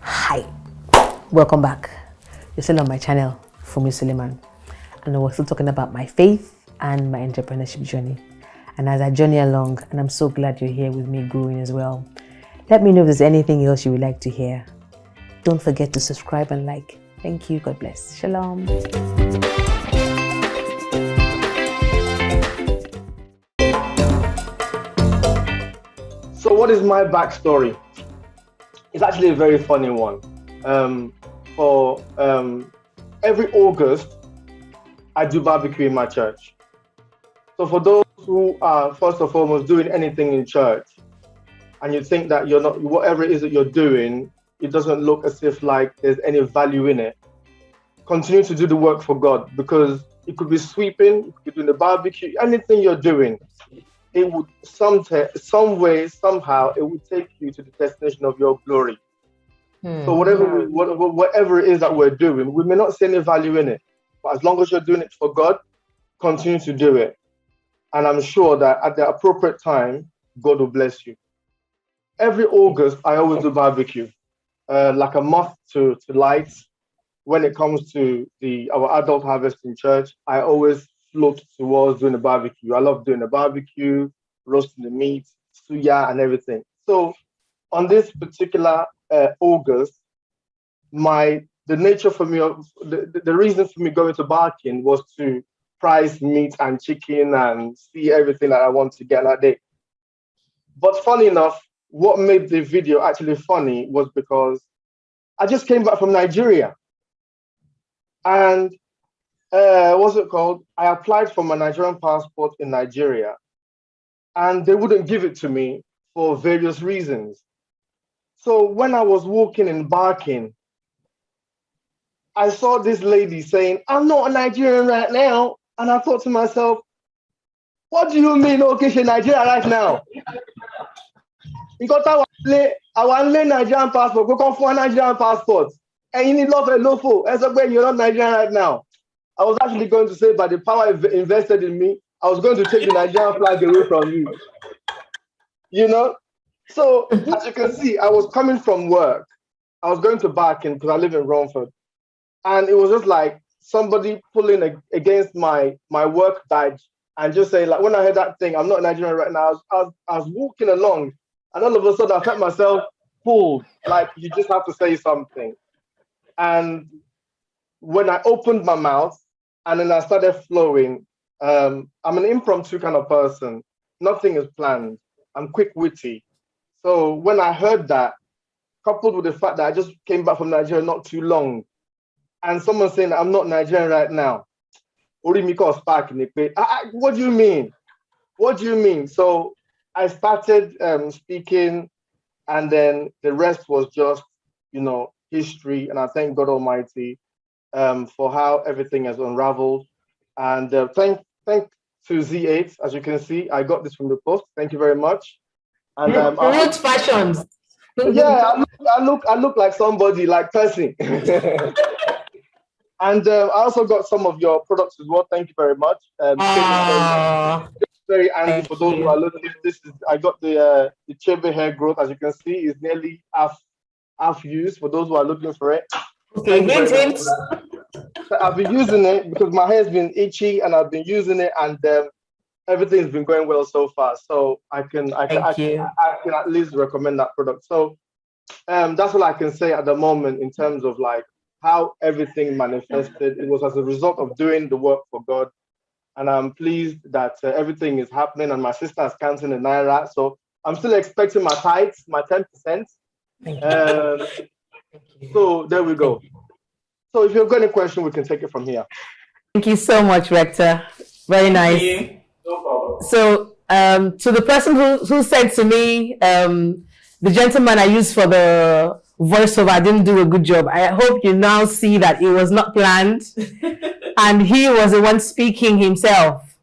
Hi, welcome back. You're still on my channel, Fumi Suleiman, and we're still talking about my faith and my entrepreneurship journey. And as I journey along, and I'm so glad you're here with me growing as well. Let me know if there's anything else you would like to hear. Don't forget to subscribe and like. Thank you. God bless. Shalom. So what is my backstory? It's actually a very funny one. Every August, I do barbecue in my church. So for those who are first and foremost doing anything in church, and you think that you're not, whatever it is that you're doing, it doesn't look as if like there's any value in it, continue to do the work for God, because it could be sweeping, it could be doing the barbecue, anything you're doing, it would some way, somehow, it would take you to the destination of your glory. So whatever it is that we're doing, we may not see any value in it, but as long as you're doing it for God, continue to do it. And I'm sure that at the appropriate time, God will bless you. Every August, I always do barbecue, like a moth to light. When it comes to our adult harvest in church, I always float towards doing the barbecue. I love doing the barbecue, roasting the meat, suya, and everything. So on this particular August, the nature for me, the reason for me going to barking was to price meat and chicken and see everything that I want to get that day. But funny enough, what made the video actually funny was because I just came back from Nigeria. And what's it called? I applied for my Nigerian passport in Nigeria, and they wouldn't give it to me for various reasons. So when I was walking and barking, I saw this lady saying, "I'm not a Nigerian right now." And I thought to myself, what do you mean, okay, she's Nigeria right now? Because I want a Nigerian passport, go come for a Nigerian passport. And you need love and love for. As a you're not Nigerian right now. I was actually going to say, by the power invested in me, I was going to take the Nigerian flag away from you. You know? So, as you can see, I was coming from work. I was going to Barking because I live in Romford. And it was just like somebody pulling against my work badge and just saying, like, when I heard that thing, I'm not Nigerian right now, I was walking along, and all of a sudden I felt myself pulled. Like, you just have to say something. And when I opened my mouth and then I started flowing, I'm an impromptu kind of person. Nothing is planned. I'm quick-witty. So when I heard that, coupled with the fact that I just came back from Nigeria not too long, and someone saying that I'm not Nigerian right now, what do you mean? What do you mean? So I started speaking, and then the rest was just, history. And I thank God Almighty for how everything has unraveled. And thank to Z8, as you can see, I got this from the post. Thank you very much. And Roots fashions. Yeah, I look like somebody, like Percy. And I also got some of your products as well. Thank you very much. Very handy for those who are looking. I got the Chebe hair growth, as you can see, is nearly half used for those who are looking for it. Okay, great. I've been using it because my hair's been itchy, and I've been using it, and everything's been going well so far. So I can at least recommend that product. So that's all I can say at the moment in terms of like how everything manifested. It was as a result of doing the work for God. And I'm pleased that everything is happening, and my sister is counting the Naira. So I'm still expecting my tithes, my 10%. So there we go. So if you've got any question, we can take it from here. Thank you so much, Rector. Very nice. No problem. So to the person who said to me, the gentleman I used for the voiceover didn't do a good job, I hope you now see that it was not planned and he was the one speaking himself.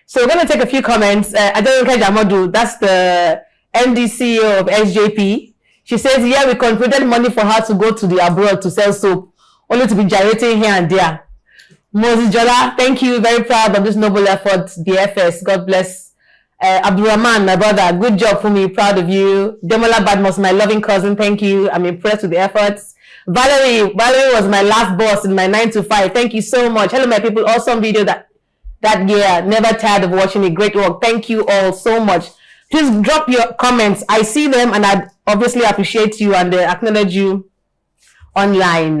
So we're going to take a few comments. Adenike Jamodu, that's the MD CEO of SJP. She says, yeah, we contributed money for her to go to the abroad to sell soap, only to be gyrating here and there. Moses Jola, thank you. Very proud of this noble effort. DFS, God bless. Abdurrahman, my brother, good job for me. Proud of you. Demola Badmos, my loving cousin, thank you. I'm impressed with the efforts. Valerie was my last boss in my 9 to 5. Thank you so much. Hello, my people. Awesome video that year. Never tired of watching it. Great work. Thank you all so much. Please drop your comments. I see them and I obviously appreciate you and acknowledge you online.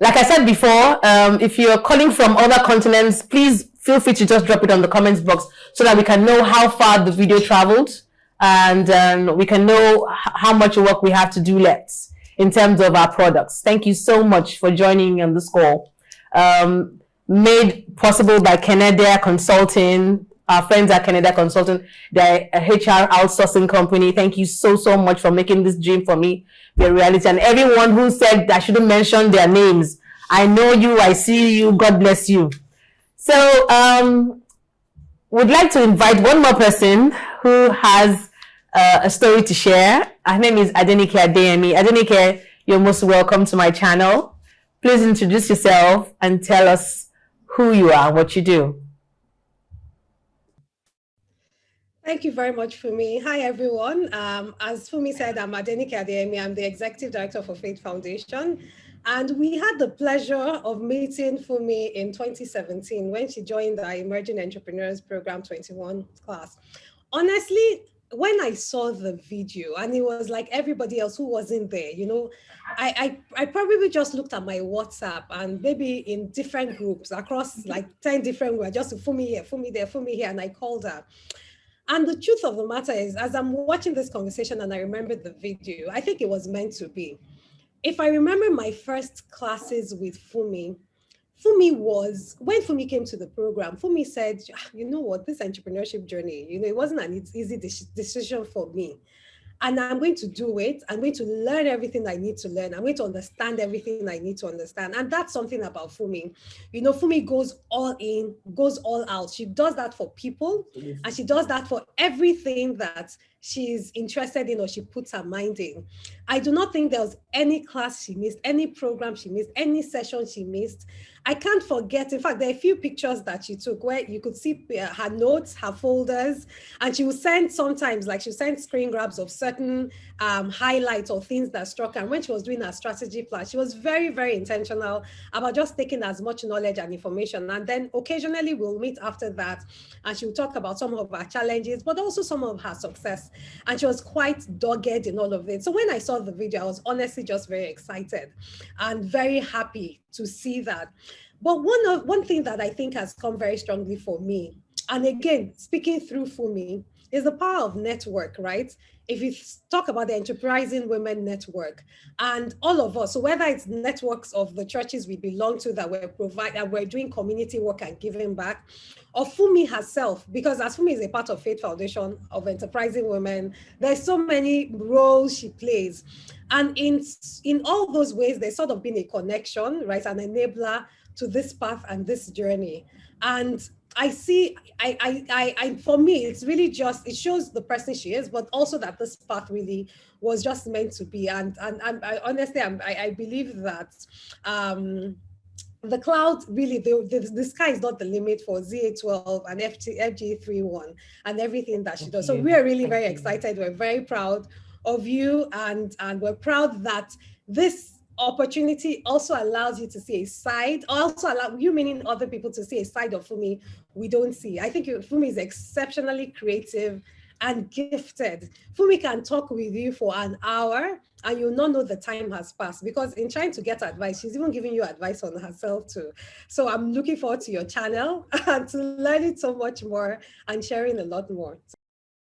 Like I said before, if you're calling from other continents, please feel free to just drop it on the comments box so that we can know how far the video traveled and we can know how much work we have to do left in terms of our products. Thank you so much for joining on this call. Made possible by Canada Consulting, our friends at Canada Consulting, they're a HR outsourcing company. Thank you so much for making this dream for me be a reality. And everyone who said I shouldn't mention their names, I know you, I see you, God bless you. So would like to invite one more person who has a story to share. Her name is Adenike Kayodemi. Adenike, you're most welcome to my channel. Please introduce yourself and tell us who you are, what you do. Thank you very much, Fumi. Hi, everyone. As Fumi said, I'm Adenike Kayodemi. I'm the Executive Director for Faith Foundation. And we had the pleasure of meeting Fumi in 2017 when she joined our Emerging Entrepreneurs Program 21 class. Honestly, when I saw the video, and it was like everybody else who wasn't there, you know, I probably just looked at my WhatsApp and maybe in different groups across like 10 different groups, just Fumi here, Fumi there, Fumi here, and I called her. And the truth of the matter is, as I'm watching this conversation and I remembered the video, I think it was meant to be. If I remember my first classes with Fumi was, when Fumi came to the program, Fumi said, you know what, this entrepreneurship journey, you know, it wasn't an easy decision for me. And I'm going to do it. I'm going to learn everything I need to learn. I'm going to understand everything I need to understand. And that's something about Fumi. You know, Fumi goes all in, goes all out. She does that for people, and she does that for everything that she's interested in or she puts her mind in. I do not think there was any class she missed, any program she missed, any session she missed. I can't forget, in fact, there are a few pictures that she took where you could see her notes, her folders, and she would send sometimes, like she sent screen grabs of certain highlights or things that struck her. And when she was doing her strategy plan, she was very, very intentional about just taking as much knowledge and information. And then occasionally we'll meet after that, and she will talk about some of her challenges, but also some of her success. And she was quite dogged in all of it. So when I saw the video, I was honestly just very excited and very happy to see that. But one thing that I think has come very strongly for me, and again, speaking through Fumi, is the power of network, right? If you talk about the Enterprising Women Network, and all of us, so whether it's networks of the churches we belong to that we're doing community work and giving back, or Fumi herself, because as Fumi is a part of Faith Foundation of Enterprising Women, there's so many roles she plays. And in all those ways, there's sort of been a connection, right? An enabler to this path and this journey. And I see, for me, it's really just, it shows the person she is, but also that this path really was just meant to be. And honestly, I believe that the cloud really, the sky is not the limit for ZA12 and FG31 and everything that she does. So we are really very excited. We're very proud of you, and we're proud that this opportunity also allows you to see a side, also allow you, meaning other people, to see a side of Fumi we don't see. I think Fumi is exceptionally creative and gifted. Fumi can talk with you for an hour and you'll not know the time has passed, because in trying to get advice, she's even giving you advice on herself too. So I'm looking forward to your channel and to learning so much more and sharing a lot more.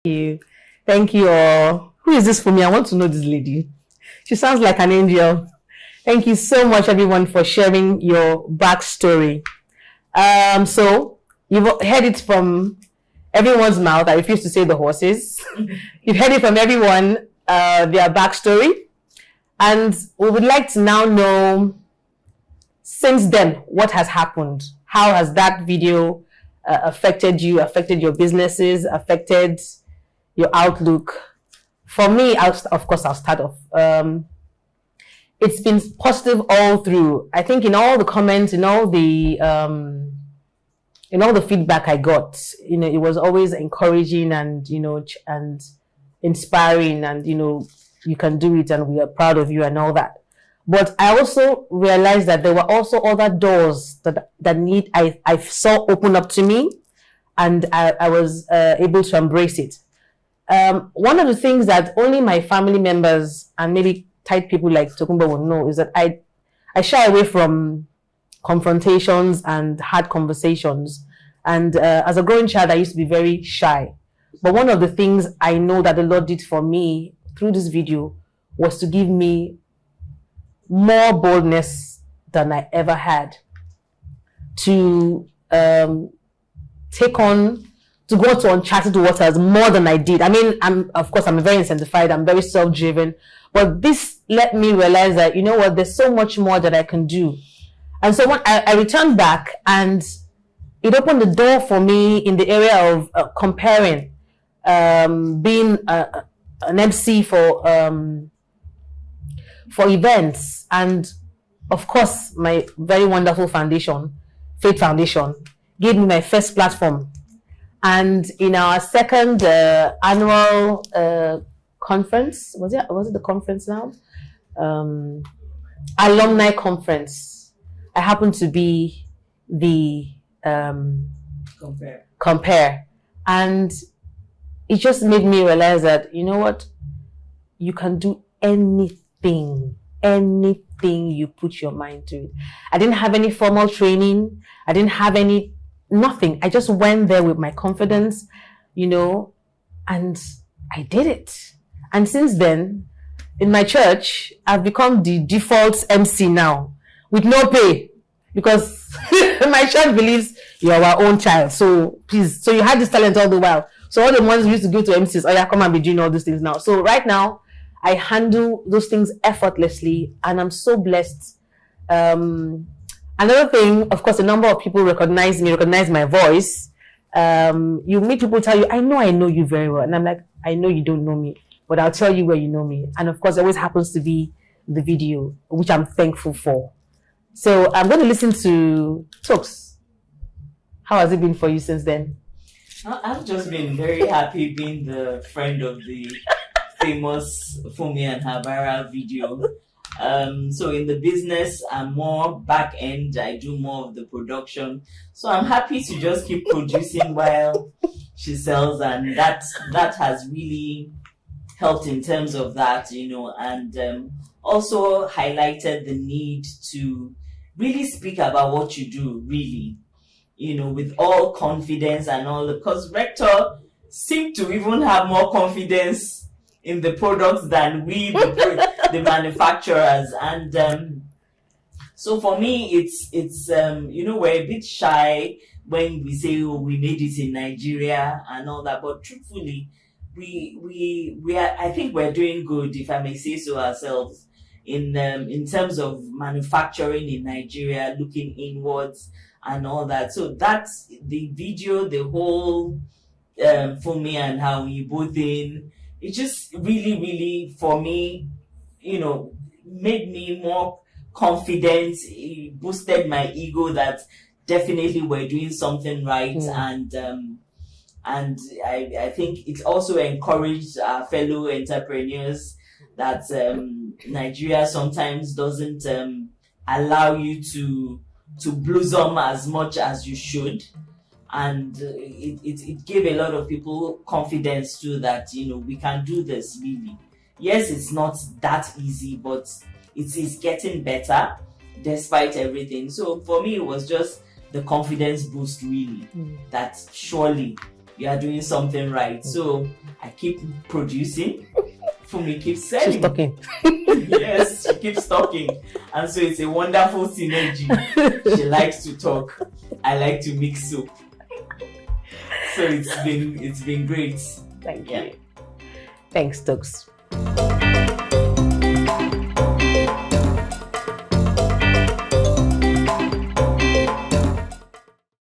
Thank you all. Who is this Fumi? I want to know this lady. She sounds like an angel. Thank you so much, everyone, for sharing your backstory. So you've heard it from everyone's mouth. I refuse to say the horses. You've heard it from everyone, their backstory. And we would like to now know, since then, what has happened? How has that video affected you, affected your businesses, affected your outlook? For me, of course, I'll start off. it's been positive all through. I think in all the comments, in all the feedback I got, it was always encouraging and, and inspiring, and, you can do it and we are proud of you and all that. But I also realized that there were also other doors that I saw open up to me, and I was able to embrace it. One of the things that only my family members and maybe tight people like Tokumbo will know is that I shy away from confrontations and hard conversations. And as a growing child, I used to be very shy. But one of the things I know that the Lord did for me through this video was to give me more boldness than I ever had to go to uncharted waters more than I did. I mean, I'm very incentivized, I'm very self-driven, but this let me realize that, there's so much more that I can do. And so when I returned back, and it opened the door for me in the area of comparing, being an MC for events, and of course my very wonderful foundation, Faith Foundation, gave me my first platform. And in our second annual conference, was it the conference now? Alumni conference, I happened to be the compare, and it just made me realize that, you can do anything you put your mind to. I didn't have any formal training. I didn't have nothing. I just went there with my confidence, and I did it. And since then, in my church, I've become the default MC now, with no pay, because my church believes you're our own child. So please, so you had this talent all the while. So all the ones we used to go to MCs, oh yeah, come and be doing all these things now. So right now, I handle those things effortlessly, and I'm so blessed. Another thing, of course, a number of people recognize my voice. You meet people tell you, I know you very well. And I'm like, I know you don't know me, but I'll tell you where you know me. And of course, it always happens to be the video, which I'm thankful for. So I'm going to listen to Tokes. How has it been for you since then? I've just been very happy being the friend of the famous Fumi and Habara video. So in the business, I'm more back end. I do more of the production. So I'm happy to just keep producing while she sells, and that has really helped in terms of that, and also highlighted the need to really speak about what you do, really, with all confidence and all, because Rector seem to even have more confidence in the products than we, the manufacturers. And so for me, it's we're a bit shy when we say, oh, we made it in Nigeria and all that, but truthfully, we are, I think we're doing good, if I may say so ourselves, in terms of manufacturing in Nigeria, looking inwards and all that. So that's the video, the whole for me and how we both in. It just really, really, for me, made me more confident. It boosted my ego that definitely we're doing something right. And I think it also encouraged our fellow entrepreneurs that Nigeria sometimes doesn't allow you to blossom as much as you should. And it gave a lot of people confidence too that, we can do this really. Yes, it's not that easy, but it is getting better despite everything. So for me, it was just the confidence boost really, that surely we are doing something right. So I keep producing. Fumi keeps selling. She's talking. Yes, she keeps talking. And so it's a wonderful synergy. She likes to talk. I like to mix soup. So it's been great. Thank you. Thanks, Tokes.